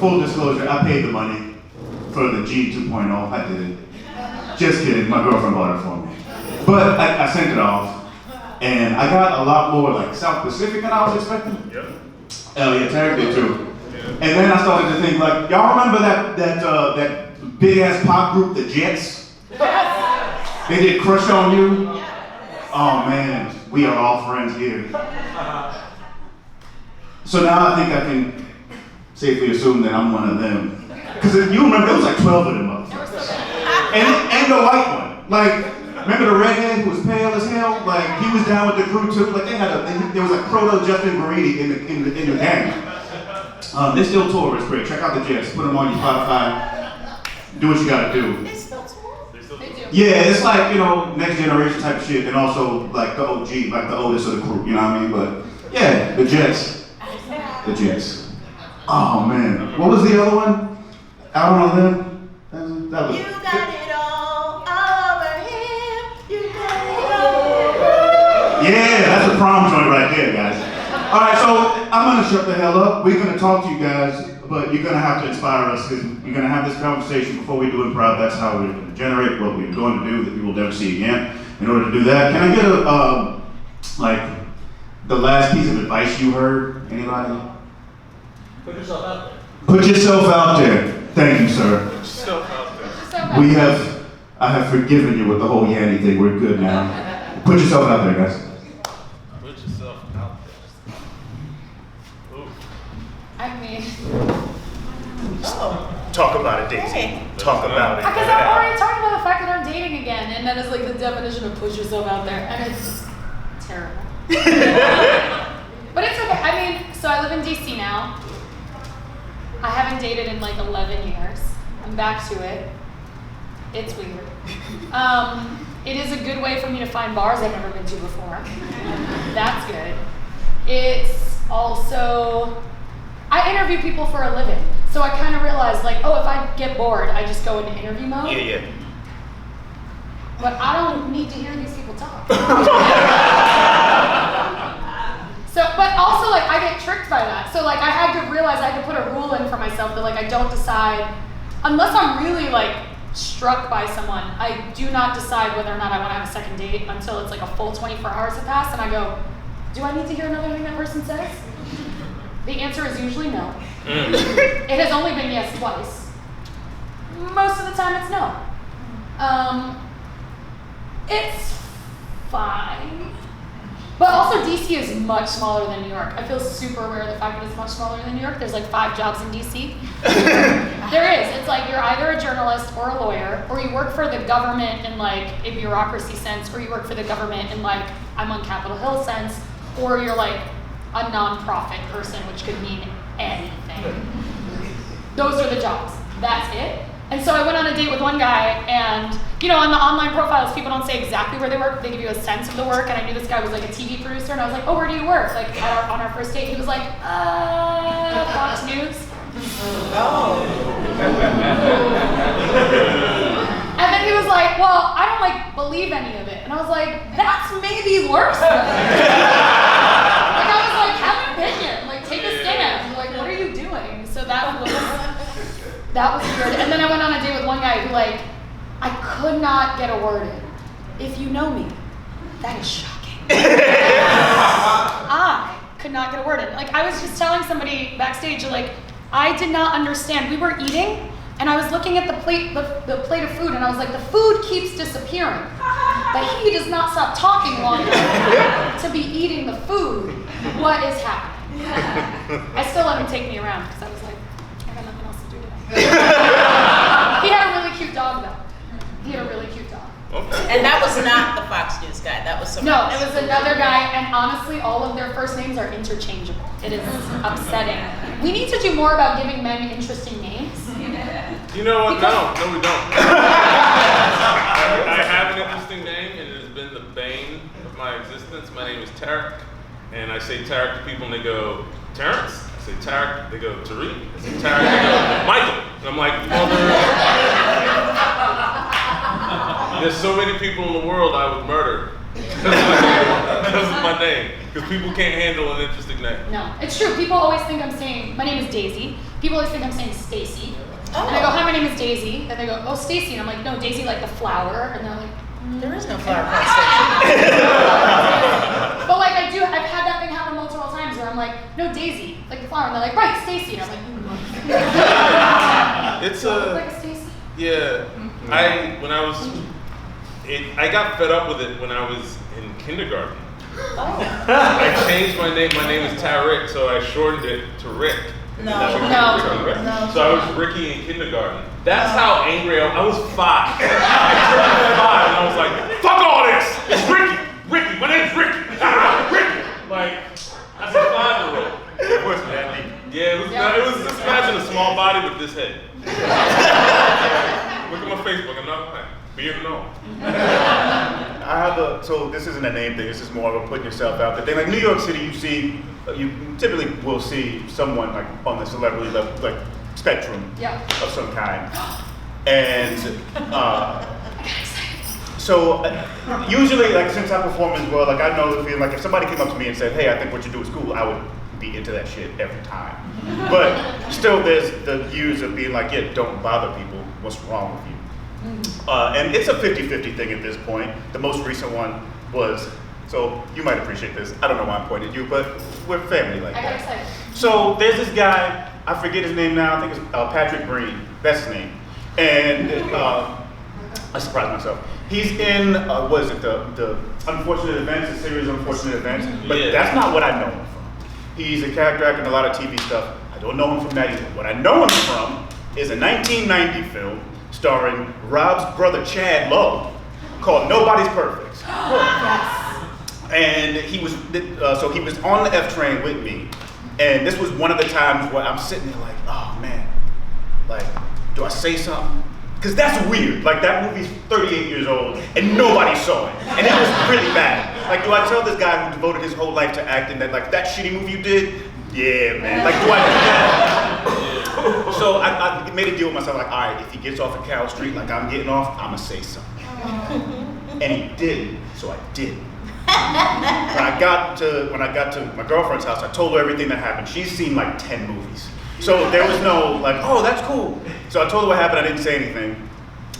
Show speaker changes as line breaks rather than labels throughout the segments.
full disclosure, I paid the money for the G 2.0. I did. Just kidding, my girlfriend bought it for me. But I sent it off, and I got a lot more like South Pacific than I was expecting.
Yep.
Oh yeah, Tarik did too.
Yeah.
And then I started to think like, y'all remember that big ass pop group, the Jets? They did Crush on You? Oh man, we are all friends here. So now I think I can safely assume that I'm one of them. Because you remember, there was like 12 of them motherfuckers. And the white one. Like, remember the redhead who was pale as hell? Like, he was down with the crew too. Like, there was like proto Justin Guarini in the gang. They still tour, it's great. Check out the Jets, put them on your Spotify. Do what you gotta do.
They still tour? They do.
Yeah, it's like, next generation type shit, and also like the OG, like the oldest of the crew, you know what I mean? But yeah, the Jets. The Jets. Oh man, what was the other one? Out on them? That was.
You got it all over him. You got it all.
Yeah, that's a prom joint right there, guys. All right, so I'm gonna shut the hell up. We're gonna talk to you guys, but you're gonna have to inspire us because you're gonna have this conversation before we do improv. That's how we're gonna generate what we're going to do that you will never see again. In order to do that, can I get like the last piece of advice you heard? Anybody?
Put yourself out there.
Put yourself out there. Thank you, sir.
Put yourself out there.
I have forgiven you with the whole Yanny thing. We're good now. Put yourself out there, guys.
Put yourself out there. Ooh.
I mean,
Talk about it, Daisy.
Hey.
Talk about it.
because I'm already talking about the fact that I'm dating again, and that is like the definition of push yourself out there, and it's terrible. But it's okay. I mean, so I live in DC now. I haven't dated in like 11 years. I'm back to it. It's weird. It is a good way for me to find bars I've never been to before. That's good. It's also, I interview people for a living. So I kind of realized like, oh, if I get bored, I just go into interview mode.
Yeah.
But I don't need to hear these people talk. So, but also like I get tricked by that. So like I had to realize I had to put a rule in for myself that like I don't decide, unless I'm really like struck by someone, I do not decide whether or not I want to have a second date until it's like a full 24 hours have passed and I go, do I need to hear another thing that person says? The answer is usually no. It has only been yes twice. Most of the time it's no. It's fine. But also DC is much smaller than New York. I feel super aware of the fact that it's much smaller than New York. There's like 5 jobs in DC. There is. It's like you're either a journalist or a lawyer, or you work for the government in like a bureaucracy sense, or you work for the government in like I'm on Capitol Hill sense, or you're like a nonprofit person, which could mean anything. Those are the jobs. That's it. And so I went on a date with one guy, and on the online profiles, people don't say exactly where they work. They give you a sense of the work, and I knew this guy was like a TV producer, and I was like, oh, where do you work? Like on our first date, he was like, Fox News.
Oh.
And then he was like, well, I don't like believe any of it. And I was like, that's maybe worse. Like I was like, have an opinion, like take a stand. Like, what are you doing? So that was weird. And then I went on a date with one guy who like, I could not get a word in. If you know me, that is shocking. I could not get a word in. Like I was just telling somebody backstage, like I did not understand. We were eating, and I was looking at the plate of food, and I was like, the food keeps disappearing, but he does not stop talking long enough to be eating the food. What is happening? I still let him take me around because I was like, I got nothing else to do today. He had a really cute dog though. He had a really cute dog.
Okay.
And that was not the Fox News guy. That was someone
No,
else.
it was another guy, and honestly, all of their first names are interchangeable. It is upsetting. We need to do more about giving men interesting names.
You know what? No, we don't. I have an interesting name, and it has been the bane of my existence. My name is Tarik, and I say Tarik to people, and they go, Terrence? I say Tarik, they go, Tarik. I say Tarik, they go, Michael. And I'm like, mother. There's so many people in the world I would murder Because of my name. Because people can't handle an interesting name.
No, it's true. People always think I'm saying, my name is Daisy. People always think I'm saying Stacy.
Oh.
And I go, hi, my name is Daisy. And they go, oh, Stacy. And I'm like, no, Daisy like the flower. And they're like,
There is no flower pot station.
but like I've had that thing happen multiple times where I'm like, no, Daisy, like the flower. And they're like, right, Stacy. And I'm like,
It's
do I look like a Stacy?
Yeah. I got fed up with it when I was in kindergarten. I changed my name. My name is Tarik, so I shortened it to Rick.
No.
So I was Ricky in kindergarten. That's how angry I was. 5. I turned 5 and I was like, fuck all this! It's Ricky! Ricky! My name's Ricky! Ricky! Like, that's a 5-year-old.
It was that deep.
Yeah, it was just imagine a small body with this head. Look at my Facebook, I'm not lying. Beard and all.
So this isn't a name thing, this is more of a putting yourself out there thing. Like New York City, you typically will see someone like on the celebrity level, like spectrum of some kind. And so usually, like since I perform as well, like I know the feeling, like if somebody came up to me and said, hey, I think what you do is cool, I would be into that shit every time. But still there's the years of being like, yeah, don't bother people, what's wrong with you? And it's a 50-50 thing at this point. The most recent one was, so you might appreciate this, I don't know why I'm pointing at you, but we're family like
I got
that.
excited.
So there's this guy, I forget his name now, I think it's Patrick Breen, that's his name. And I surprised myself. He's in, what is it, the Unfortunate Events, a series of Unfortunate Events, but that's not what I know him from. He's a character actor in a lot of TV stuff. I don't know him from that either. What I know him from is a 1990 film starring Rob's brother Chad Lowe called Nobody's Perfect. And he was so he was on the F train with me, and this was one of the times where I'm sitting there like, oh man, like, do I say something? Because that's weird. Like that movie's 38 years old and nobody saw it, and it was really bad. Like, do I tell this guy who devoted his whole life to acting that like that shitty movie you did? Yeah, man. Like, do I do that? So I made a deal with myself, like, all right, if he gets off at Cal Street, like I'm getting off, I'ma say something. And he didn't, so I did. When I got to my girlfriend's house, I told her everything that happened. She's seen like 10 movies. So there was no like, oh, that's cool. So I told her what happened, I didn't say anything.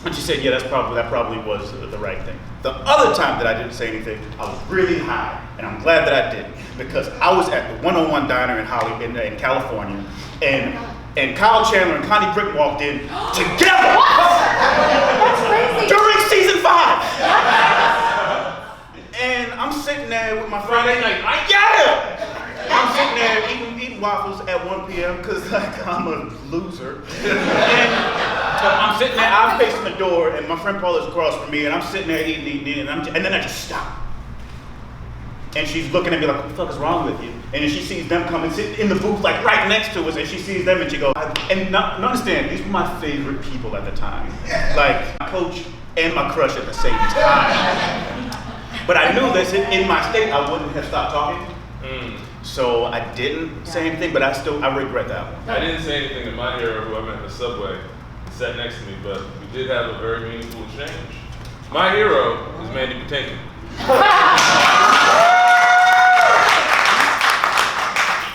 And she said, yeah, that probably was the right thing. The other time that I didn't say anything, I was really high, and I'm glad that I didn't, because I was at the 101 Diner in Hollywood, in California, and Kyle Chandler and Connie Britton walked in together.
That's crazy.
During season 5. And I'm sitting there with my friend.
Friday night.
I'm sitting there eating waffles at 1 p.m. because like I'm a loser. And I'm sitting there, I'm facing the door, and my friend Paula's across from me, and I'm sitting there eating, and then I just stop. And she's looking at me like, what the fuck is wrong with you? And then she sees them come and sit in the booth like right next to us, and she sees them and she goes, understand, these were my favorite people at the time. Like my coach and my crush at the same time. But I knew that in my state, I wouldn't have stopped talking. So I didn't say anything, but I regret that one.
I didn't say anything to my hero who I met in the subway, sat next to me, but we did have a very meaningful exchange. My hero is Mandy Patinkin.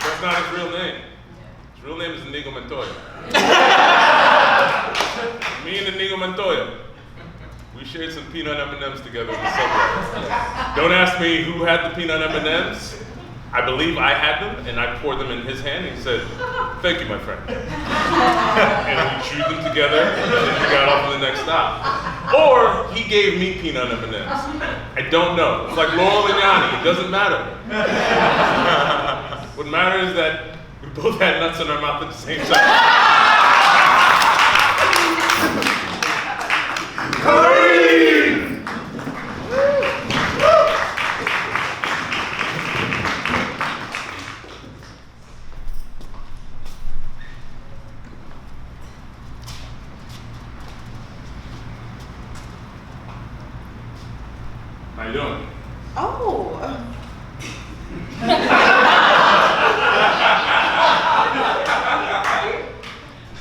That's not his real name. His real name is Inigo Montoya. Me and Inigo Montoya, we shared some peanut M&Ms together in the subway. Don't ask me who had the peanut M&Ms. I believe I had them, and I poured them in his hand, and he said, thank you, my friend. And we chewed them together, and then we got off to the next stop. Or he gave me peanut M&Ms. I don't know. It's like Laurel and Yanni. It doesn't matter. What matters is that we both had nuts in our mouth at the same time. How you doing?
Oh.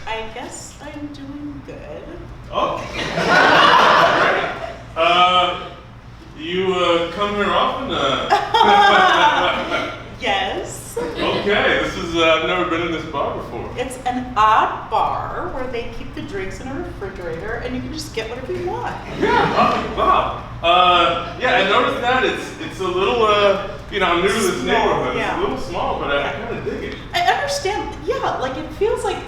I guess I'm doing good.
Oh. You come here often? I've never been in this bar before.
It's an odd bar where they keep the drinks in a refrigerator and you can just get whatever you want.
Yeah, wow. Yeah, I noticed that it's a little, I'm new to this
Small,
neighborhood.
yeah.
It's a little small, but I kind of dig it.
I understand, yeah, like it feels like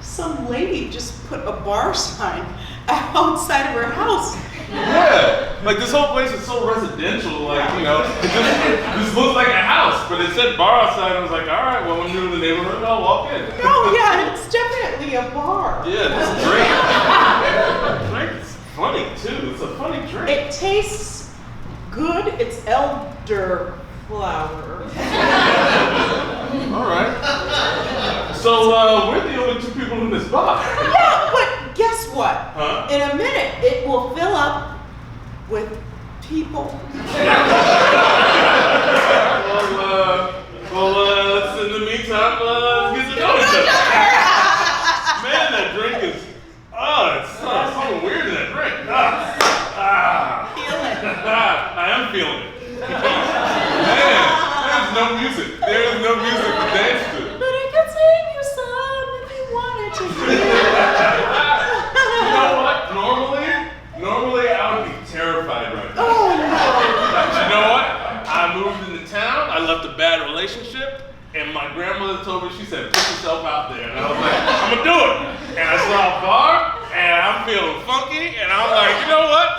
some lady just put a bar sign outside of her house.
Yeah, like this whole place is so residential, like, it just looks like a house, but it said bar outside, and I was like, all right, well, I'm new to the neighborhood, I'll walk in.
No, yeah, it's definitely a bar.
Yeah, this drink is funny, too. It's a funny drink.
It tastes good, it's elderflower.
All right. So, we're the only two people in this bar.
Yeah, but guess what?
Huh?
In a minute, it will fill up with people.
Let's, in the meantime, let's get to know each other. Man, that drink is, it's something weird in that drink.
Feel it.
I am feeling it. Man, there's no music. There is no music to dance to.
But I could sing you some if you wanted to hear.
You know what? Normally I would be terrified right now.
Oh no.
But you know what? I moved into town, I left a bad relationship, and my grandmother told me, she said, put yourself out there. And I was like, I'm gonna do it. And I saw a bar, and I'm feeling funky, and I'm like, you know what?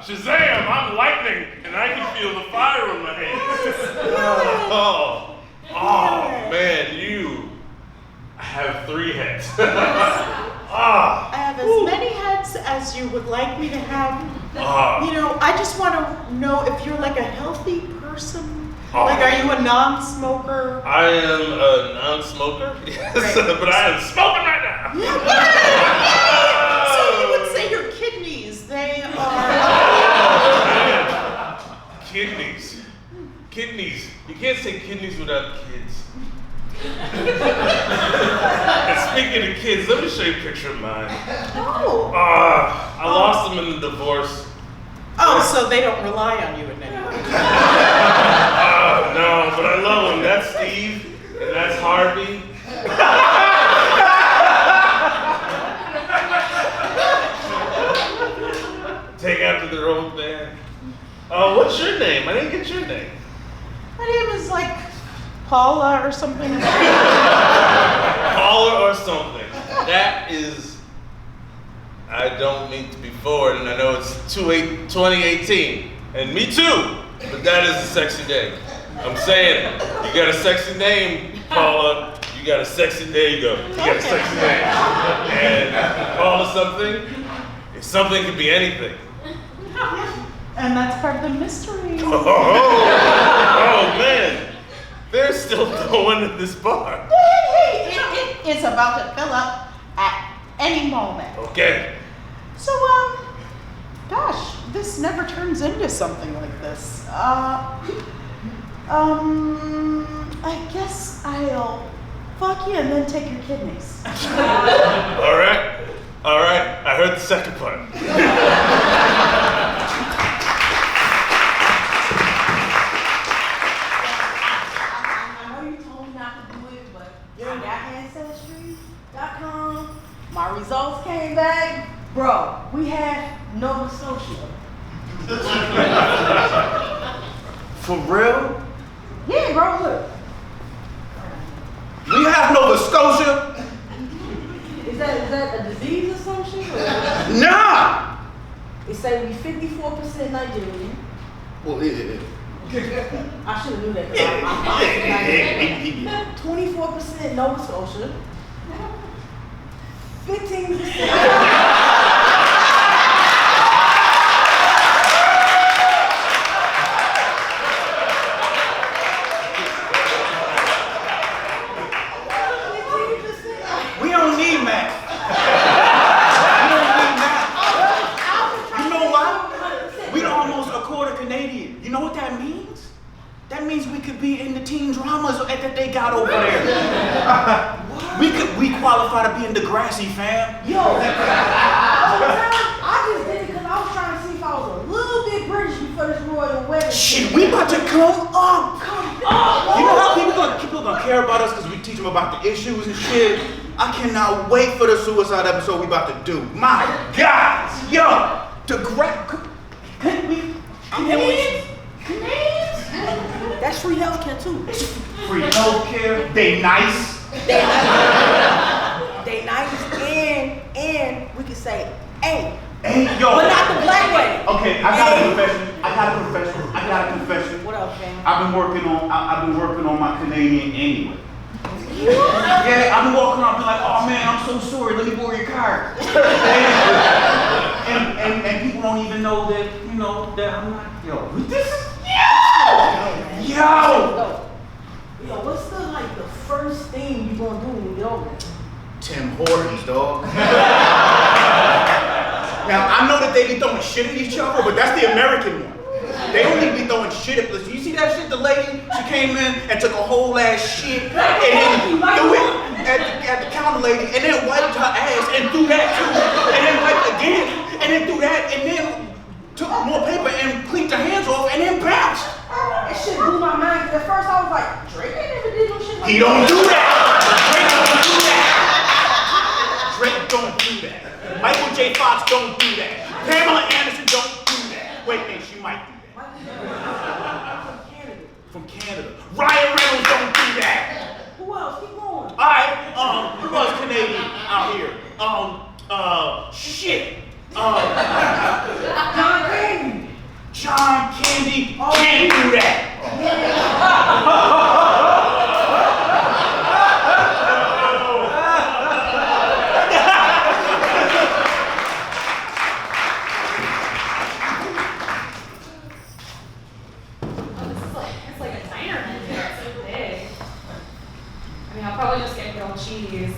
Shazam, I'm lightning, and I can feel the fire on my hands. Oh man, you have 3 heads.
I have as many heads as you would like me to have. I just want to know if you're like a healthy person. Like, are you a non-smoker?
I am a non-smoker, yes, but I am smoking right now.
So you would say your kidneys, they are...
Kidneys. You can't say kidneys without kids. And speaking of kids, let me show you a picture of mine.
Oh.
I lost them in the divorce.
Oh, so they don't rely on you in any way.
No, but I love them. That's Steve, and that's Harvey. Take after their old man. What's your name? I didn't get your name.
My name is like Paula or something.
Paula or something. That is, I don't mean to be forward, and I know it's 2018, and me too, but that is a sexy name. I'm saying it. You got a sexy name, Paula. You got a sexy, there you go. You got a sexy name. And Paula something, something could be anything.
And that's part of the mystery.
Oh man. They're still going in this bar.
Hey, it's about to fill up at any moment.
Okay.
So, gosh, this never turns into something like this. I guess I'll fuck you and then take your kidneys.
All right. I heard the second part.
ancestry.com. My results came back. Bro, we have Nova Scotia.
For real?
Yeah, bro, look.
We have Nova Scotia?
Is that a disease or some shit?
Nah!
It say we 54% Nigerian.
Well, yeah.
I should have knew that. 24% Nova Scotia. 15%.
We don't need math. You know why? We almost a quarter Canadian. You know what that means? That means we could be in the teen dramas that they got over there. We qualify to be in Degrassi, fam.
Yo, I just did it because I was trying to see if I was a little bit British before this royal wedding.
Shit, we about to come up.
Come
You know how people gonna care about us because we teach them about the issues and shit? I cannot wait for the suicide episode we about to do. My God! Yo! To grab...
Canadians? That's free healthcare too.
Free healthcare. They nice.
They nice and we can say, hey.
Hey, yo.
But not the black way.
Okay, I got a confession.
What up, fam?
I've been working on my Canadian anyway. Yeah, I've been walking around, be like, oh man, I'm so sorry, let me borrow your car. and people don't even know that, you know, that I'm not, yo, this is, yo!
Yo, what's the first thing you gonna do when you get over there?
Tim Hortons, dog. Now, I know that they be throwing shit at each other, but that's the American one. They only be throwing shit at us. You see that shit? The lady, she came in and took a whole ass shit and then threw it at the counter lady and then wiped her ass and threw that too. And then wiped again and then threw that and then took more paper and cleaned her hands off and then bounced.
That shit blew my mind because at first I was like, Drake ain't never did no shit like that.
He don't do that. Drake don't do that. Drake don't do that. Michael J. Fox don't do that. Pamela Anderson don't do that. Wait, man, she might do that. From Canada. Ryan Reynolds don't do that.
Who else? Keep going.
Alright, who else Canadian out here? Shit. John Candy can't do that.
It's like a diner menu. It's so big. I mean, I'll probably just get grilled cheese.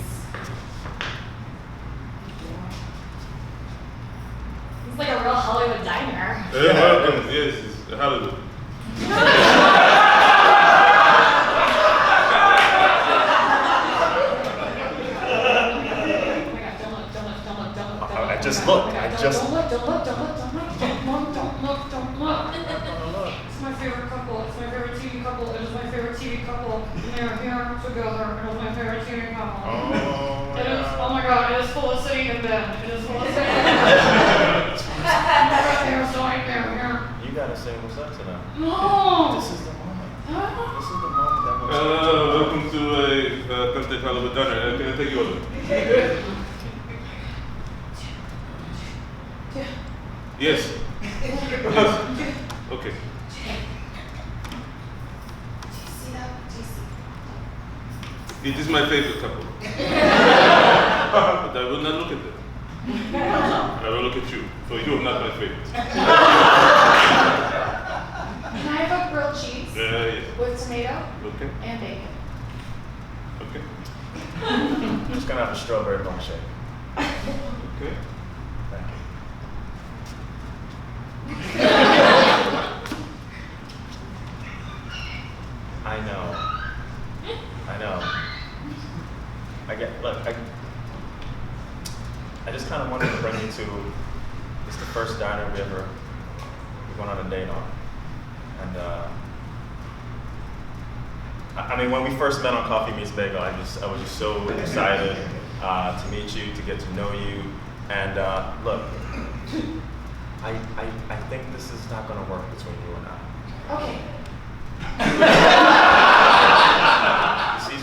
It's like a real Hollywood diner.
Welcome. Yes, it's Hollywood.
I just looked.
Don't look. It's my favorite couple. It's my favorite TV couple. It is my favorite TV couple. They're here together. It is my favorite TV couple. It is, oh my God, it is Felicity and Ben. It is Felicity and Ben. They're so here.
You gotta say what's up to them.
No.
This is the moment. This is the moment that we're
Welcome to a Content Hollywood Diner. Can I take you over? Yes. Okay. It is my favorite couple. But I will not look at them. I will look at you, for you are not my favorite.
Can I have a grilled cheese
Yes.
with tomato
Okay.
and bacon?
Okay.
I'm just gonna have a strawberry milkshake.
Okay.
Thank you. I know. I just kind of wanted to bring you to, it's the first diner we went on a date on. And I mean, when we first met on Coffee Meets Bagel, I was just so excited to meet you, to get to know you. And look, I think this is not gonna work between you and I.
Okay.
See,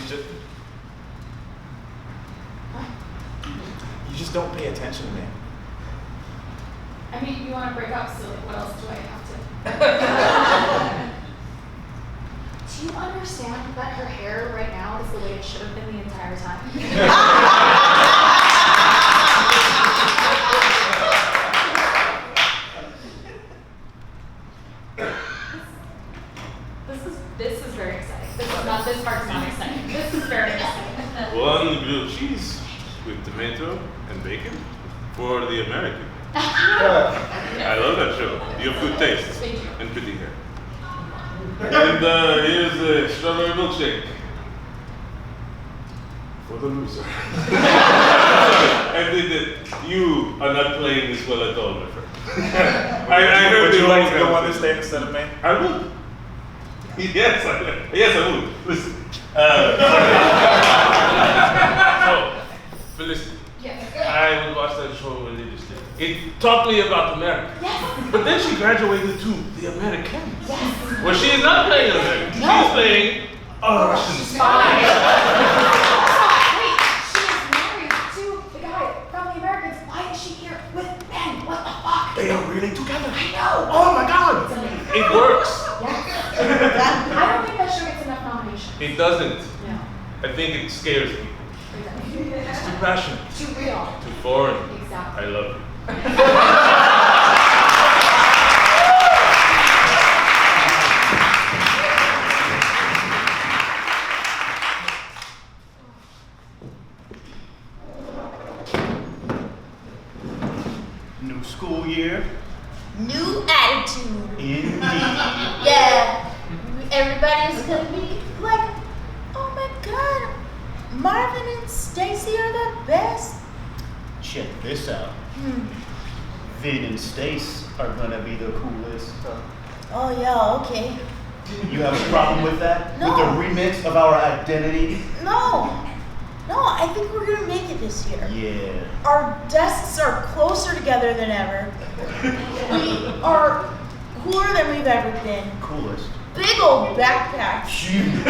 you just don't pay attention to me.
I mean, you want to break up, so what else do I have to? Do you understand that her hair right now is the way it should have been the entire time? This is very exciting. This part's not exciting. This is very exciting.
One grilled cheese with tomato and bacon for the American. I love that show. You have good taste
Thank you.
and pretty hair. And here's a strawberry milkshake for the loser. And you are not playing this well at all, my friend. I heard
Would you
the
like
whole
to go on this
conversation.
date instead of me?
I would. Yes, I would. Listen. So, Felicity.
Yes.
I would watch that show religiously. It taught me about America.
Yes.
But then she graduated to the Americans.
Yes.
Where she is not playing an American.
No.
She is playing a Russian
Fine. Wait, she is married to the guy from the Americans. Why is she here with Ben? What the fuck?
They are really together.
I know.
Oh my God. It works.
Yes. I don't think that show gets enough nominations.
It doesn't.
No.
I think it scares people. It's too passionate.
Too real.
Too foreign.
Exactly.
I love you.
New school year.
New attitude.
Indeed.
Yeah. Everybody's gonna be like, oh my God, Marvin and Stacy are the best.
Check this out. Vin and Stace are gonna be the coolest.
Oh yeah, okay.
You have a problem with that?
No.
With the remix of our identity?
No, I think we're gonna make it this year.
Yeah.
Our desks are closer together than ever. We are cooler than we've ever been.
Coolest.
Big old backpacks.
Huge.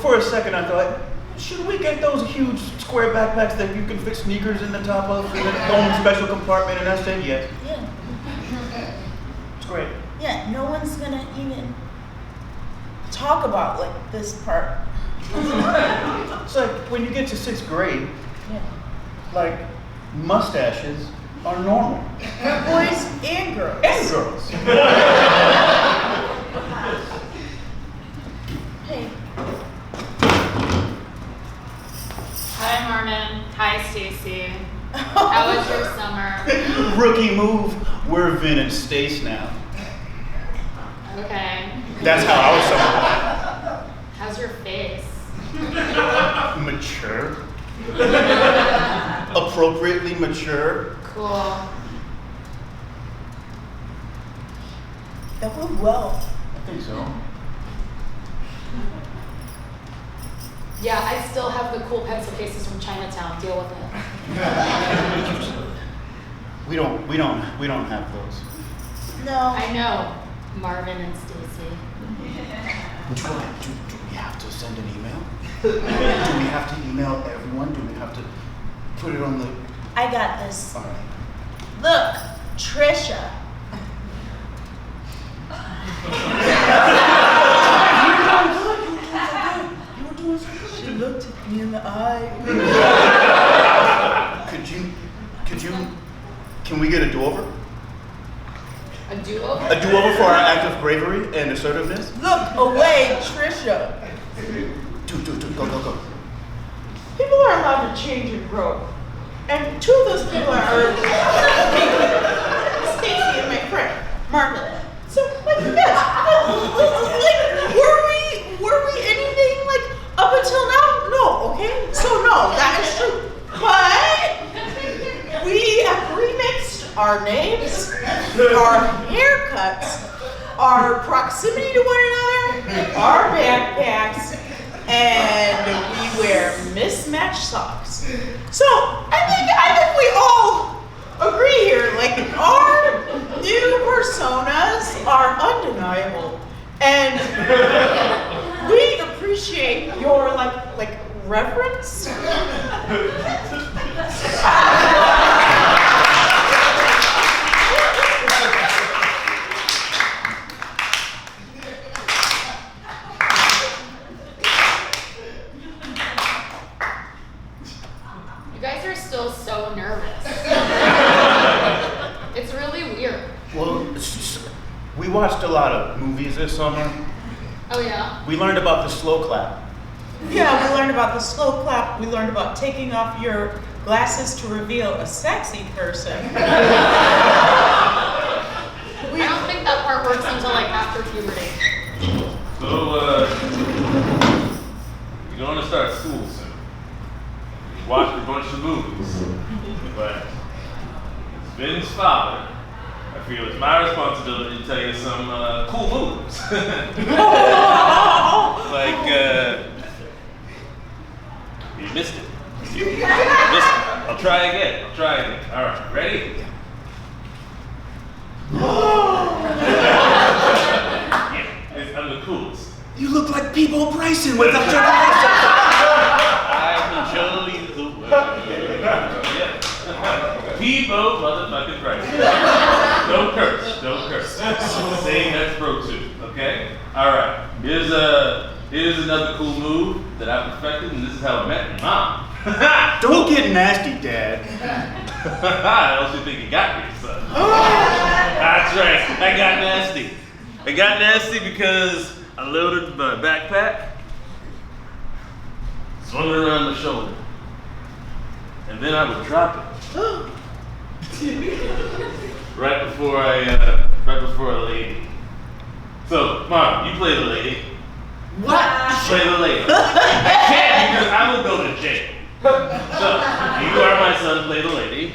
For a second I thought, should we get those huge square backpacks that you can fit sneakers in the top of and then go in a special compartment? And I said yes.
Yeah.
It's great.
Yeah, no one's gonna even talk about like this part.
It's like when you get to 6th grade,
Yeah.
like mustaches are normal.
Boys and girls.
And girls.
Hey.
Hi, Marvin. Hi, Stacy. How was your summer?
Rookie move. We're Vin and Stace now.
Okay.
That's how our summer
How's your face?
went. Mature. Appropriately mature.
Cool.
That went well.
I think so.
Yeah, I still have the cool pencil cases from Chinatown. Deal with it.
We don't have those.
No.
I know, Marvin and Stacy.
Do we have to send an email? Do we have to email everyone? Do we have to put it on the...
I got this.
All right.
Look, Trisha. She looked at me in the eye.
Can we get a do-over?
A do-over?
A do-over for our act of bravery and assertiveness?
Look away, Trisha.
Go.
People are allowed to change and grow. And two of those people are Stacy and my friend, Marvin. So like this, were we anything like up until now? No, okay? So no, that is true. But we have remixed our names, our haircuts, our proximity to one another, our backpacks, and we wear mismatched socks. So I think we all agree here, like our new personas are undeniable. And we appreciate your like reverence.
You guys are still so nervous. It's really weird.
Well, we watched a lot of movies this summer.
Oh yeah?
We learned about the slow clap.
Yeah, we learned about the slow clap. We learned about taking off your glasses to reveal a sexy person.
I don't think that part works until like after puberty.
So, you're going to start school soon. You watched a bunch of movies. But as Vin's father, I feel it's my my responsibility to tell you some cool moves. Like, you missed it. You missed it. I'll try again. All right, ready? Yeah, I'm the coolest.
You look like Peebo Bryson without your glasses.
I will show you the world. Yeah. Peebo motherfucking Bryson. Don't curse. Saying that's pro too, okay? All right. Here's another cool move that I perfected, and this is how I met my mom.
Don't get nasty, Dad.
I also think you got me, son. That's right. I got nasty because I loaded my backpack, swung it around my shoulder, and then I would drop it. right before a lady. So, Mom, you play the lady.
What?
Play the lady. I can't because I will go to jail. So, you are my son, play the lady.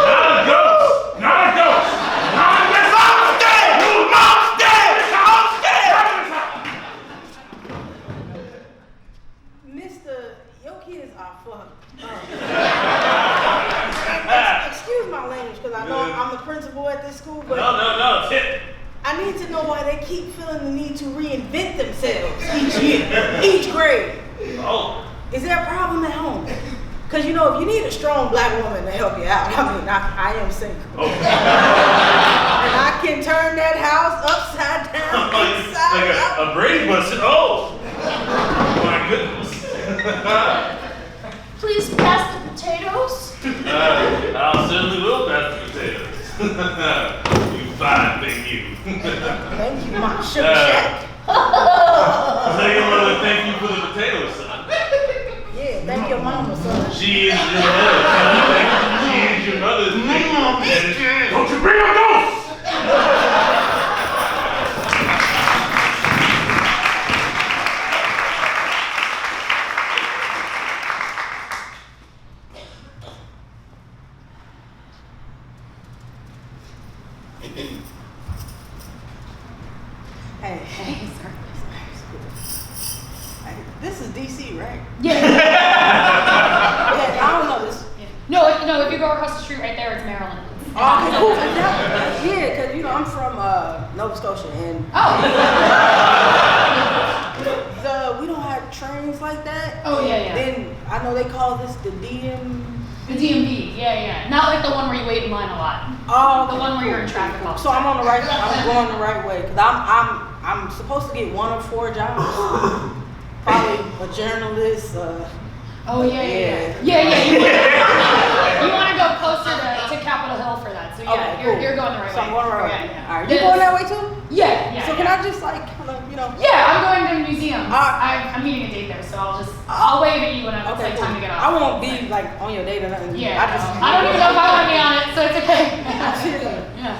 Not a ghost! Mom's dead!
Mister, your kids are fucked up. Excuse my language, because I know I'm the principal at this school, but
No, it's it.
I need to know why they keep feeling the need to reinvent themselves each year, each grade.
Oh.
Is there a problem at home? Because, if you need a strong black woman to help you out, I am single.
Oh.
And I can turn that house upside down, inside
like
out.
a Brady Bunch. Oh! My goodness.
Please pass the potatoes.
I'll certainly will pass the potatoes. You fine thing, you.
Thank you, my sugar shack.
Tell your mother thank you for the potatoes, son.
Yeah, thank your mama, son.
She is your mother. She is your mother's baby. Don't you bring up ghosts!
Hey, this is DC, right?
Yeah.
Yeah, I don't know this.
No, if you go across the street right there, it's Maryland.
Oh, okay, cool. Yeah, because I'm from Nova Scotia, and we don't have trains like that.
Oh, yeah.
Then I know they call this the DM.
The DMV, yeah. Not like the one where you wait in line a lot.
Oh,
The one where you're in traffic all the
So I'm
time.
on the right. I'm going the right way because I'm supposed to get one of 4 jobs. Probably a journalist.
Oh, yeah. You want to go closer to Capitol Hill for that. So yeah,
Okay, cool.
you're going the right
So
way.
I'm going the right way.
Yeah.
All right, you going that way too?
Yeah.
So can I just kind of,
Yeah, I'm going to the museum.
Alright.
I'm meeting a date there, so I'll wave at you when it's
Okay,
like time to get off.
I won't be like on your date or nothing.
Yeah,
I just.
I don't even know if I want to be on it, so it's okay.
Yeah.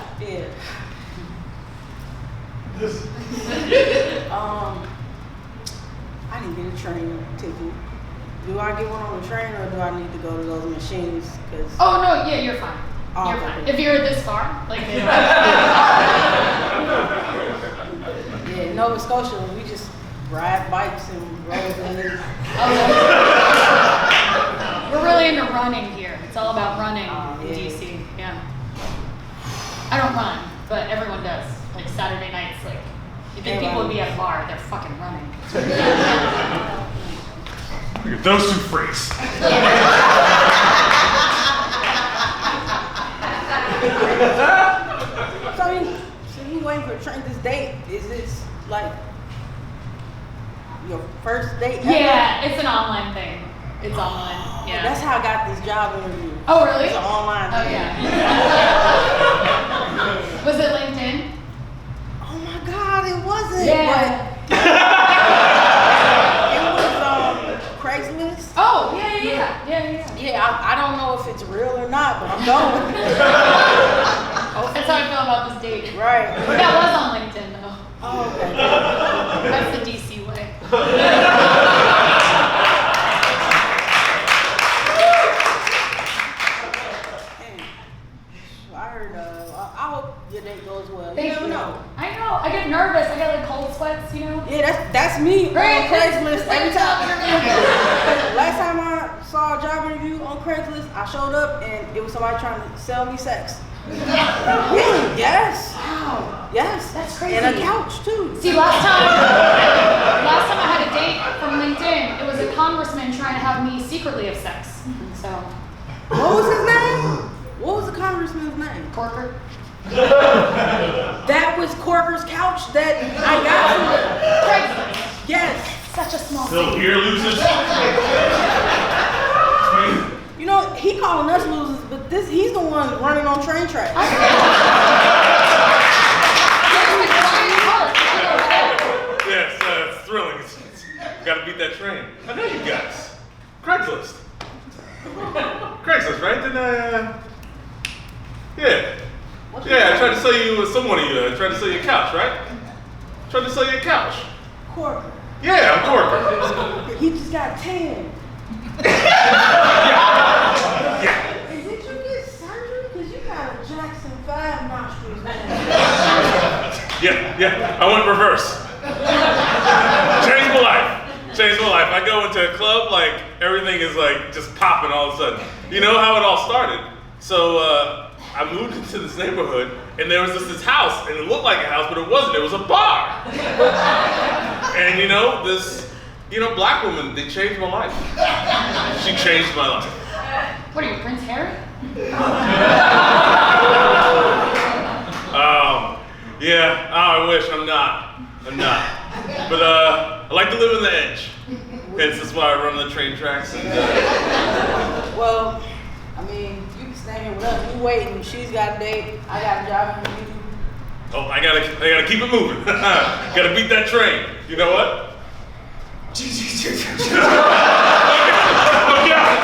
I didn't get a train ticket. Do I get one on the train or do I need to go to those machines? Cause
Oh no, yeah, you're fine.
Oh,
You're
okay.
fine. If you're this far, like.
yeah, Nova Scotia, we just ride bikes and roll in.
We're really into running here. It's all about running in
yeah.
DC. Yeah. I don't run, but everyone does. Like Saturday nights, like you think people would be at a bar, they're fucking running.
Look at those 2 freaks.
So you waiting for a train this date? Is this like your first date ever?
Yeah, it's an online thing. It's online. Yeah.
That's how I got this job interview.
Oh really?
It's an online
Oh
thing.
yeah. Was it LinkedIn?
Oh my God, it wasn't.
Yeah.
But it was Craigslist.
Oh yeah.
Yeah, I don't know if it's real or not, but I'm going.
That's how I feel about this date.
Right.
But that was on LinkedIn though.
Oh, okay.
That's the DC way.
Dang.
I know. I get nervous. I get like cold sweats, you know?
Yeah, that's me
Right,
on Craigslist every time.
interview.
Last time I saw a job interview on Craigslist, I showed up and it was somebody trying to sell me sex. Yes.
Wow.
Yes.
That's crazy.
And a couch too.
See, last time I had a date from LinkedIn, it was a congressman trying to have me secretly have sex. So.
What was his name? What was the congressman's name?
Corker.
That was Corker's couch that I got from
Craigslist.
Yes.
Such a small
So
thing.
here, losers.
You know, he calling us losers, but he's the one running on train tracks.
Yes, it's thrilling. Gotta beat that train. I know you guys. Craigslist. Craigslist, right? Didn't I? Yeah. Yeah, I tried to sell you someone of you. I tried to sell you a couch, right? Tried to sell you a couch.
Corker.
Yeah, I'm Corker.
He just got 10.
Yeah.
And did you get surgery? Because you got a Jackson 5 nostrils, man.
Yeah, I went reverse. Changed my life. Changed my life. I go into a club, like, everything is like just popping all of a sudden. You know how it all started? So, I moved into this neighborhood, and there was this house, and it looked like a house, but it wasn't. It was a bar. And this black woman, they changed my life. She changed my life.
What are you, Prince Harry?
Yeah, I wish I'm not. But I like to live on the edge. Hence, that's why I run the train tracks. And,
Well, I mean, you can stay here with us. We waiting. She's got a date. I got a job interview.
Oh, I gotta keep it moving. Gotta beat that train. You know what? Oh God!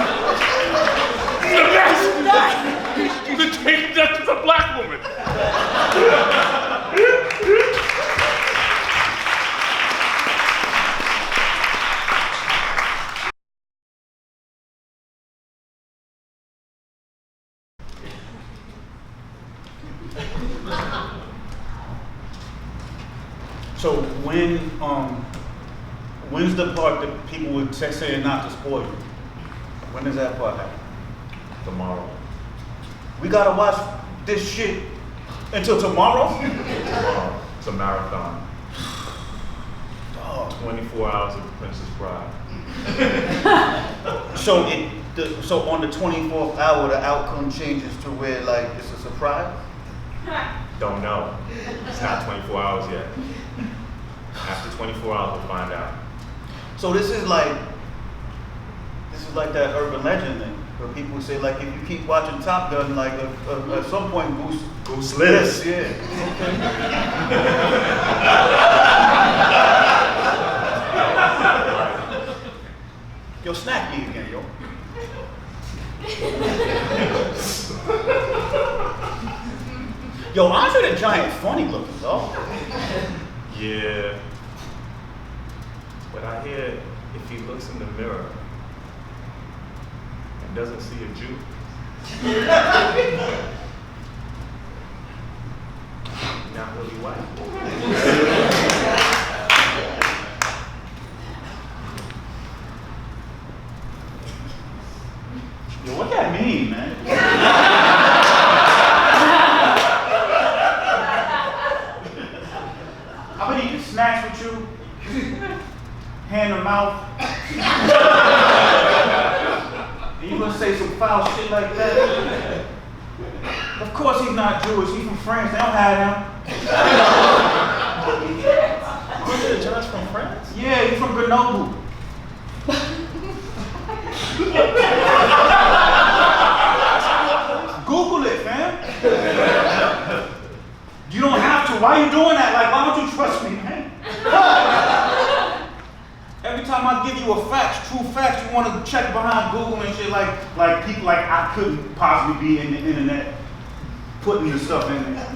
The best! The train death is a black woman.
So when's the part that people would say not to spoil you? When does that part happen?
Tomorrow.
We gotta watch this shit until tomorrow?
Tomorrow. It's a marathon.
Dog.
24 hours of The Princess Bride.
So on the 24th hour, the outcome changes to where like it's a surprise?
Don't know. It's not 24 hours yet. After 24 hours, we'll find out.
So this is like that urban legend thing, where people say like if you keep watching Top Gun, like at some point Goose lives. Yeah. Yo, snack me again, yo. Yo, Andre the Giant funny looking, though.
Yeah. But I hear if he looks in the mirror and doesn't see a Jew, not really white.
Yo, what that mean, man? I've been eating snacks with you, hand to mouth. And you gonna say some foul shit like that? Of course he's not Jewish, he's from France, they don't have him.
Aren't you Josh from France?
Yeah, he's from Grenoble. Google it, fam. You don't have to. Why are you doing that? Like, why don't you trust me, man? Every time I give you a fact, true facts, you want to check behind Google and shit like people like I couldn't possibly be in the internet putting this stuff in there.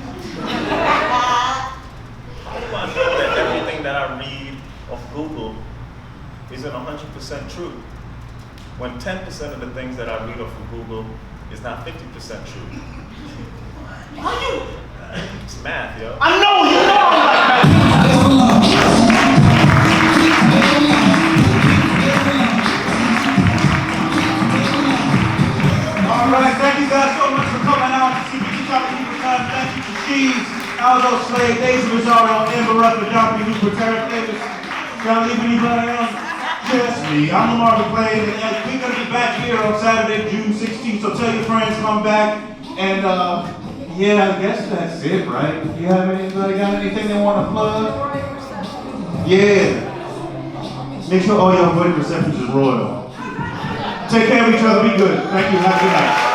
How do I know that everything that I read off Google isn't 100% true? When 10% of the things that I read off of Google is not 50% true.
Why you?
It's math, yo.
I know, you know I'm like that. All right, thank you guys so much for coming out to CPT Talking People Time. Thank you to Sheedz, Aldo Slade, Daisy Rosario, Amber Ruffin, Dr. Hooper, Tarik Davis. Y'all leave anybody else? Just me. I'm LeMar McLean, and we're gonna be back here on Saturday, June 16th. So tell your friends, come back, and yeah, I guess that's it, right? You have anybody got anything they want to plug? Yeah. Make sure all your wedding receptions is royal. Take care of each other. Be good. Thank you. Have a good night.